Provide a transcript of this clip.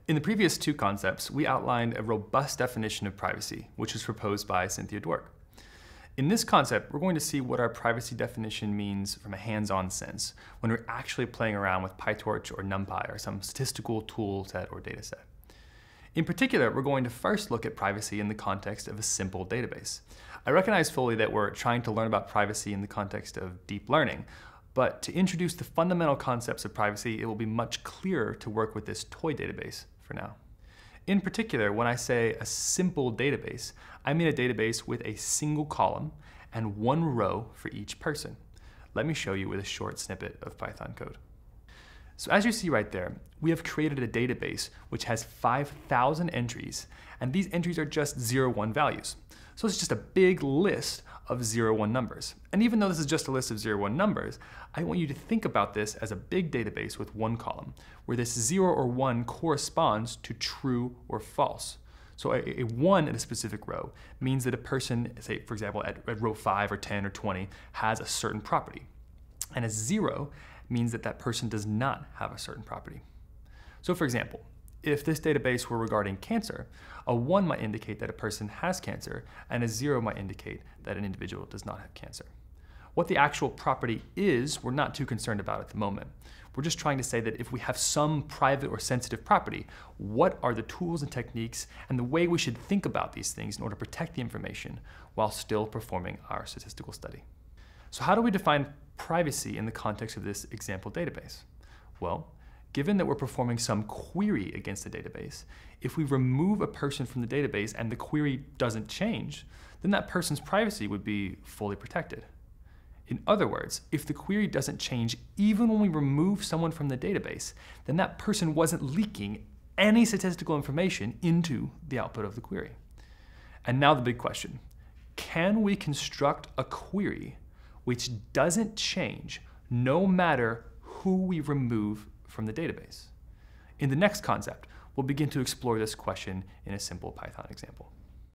In the previous two concepts, we outlined a robust definition of privacy, which was proposed by Cynthia Dwork. In this concept, we're going to see what our privacy definition means from a hands-on sense, when we're actually playing around with PyTorch or NumPy or some statistical tool set or data set. In particular, we're going to first look at privacy in the context of a simple database. I recognize fully that we're trying to learn about privacy in the context of deep learning, but to introduce the fundamental concepts of privacy, it will be much clearer to work with this toy database for now. In particular, when I say a simple database, I mean a database with a single column and one row for each person. Let me show you with a short snippet of Python code. So as you see right there, we have created a database which has 5,000 entries, and these entries are just 0, 1 values. So it's just a big list of 0, 1 numbers. And even though this is just a list of 0, 1 numbers, I want you to think about this as a big database with one column, where this 0 or 1 corresponds to true or false. So a 1 in a specific row means that a person, say for example at row 5 or 10 or 20, has a certain property. And a 0 means that that person does not have a certain property. So for example, if this database were regarding cancer, a 1 might indicate that a person has cancer, and a 0 might indicate that an individual does not have cancer. What the actual property is, we're not too concerned about at the moment. We're just trying to say that if we have some private or sensitive property, what are the tools and techniques and the way we should think about these things in order to protect the information while still performing our statistical study. So how do we define privacy in the context of this example database? Well, given that we're performing some query against the database, if we remove a person from the database and the query doesn't change, then that person's privacy would be fully protected. In other words, if the query doesn't change even when we remove someone from the database, then that person wasn't leaking any statistical information into the output of the query. And now the big question: can we construct a query which doesn't change no matter who we remove from the database? In the next concept, we'll begin to explore this question in a simple Python example.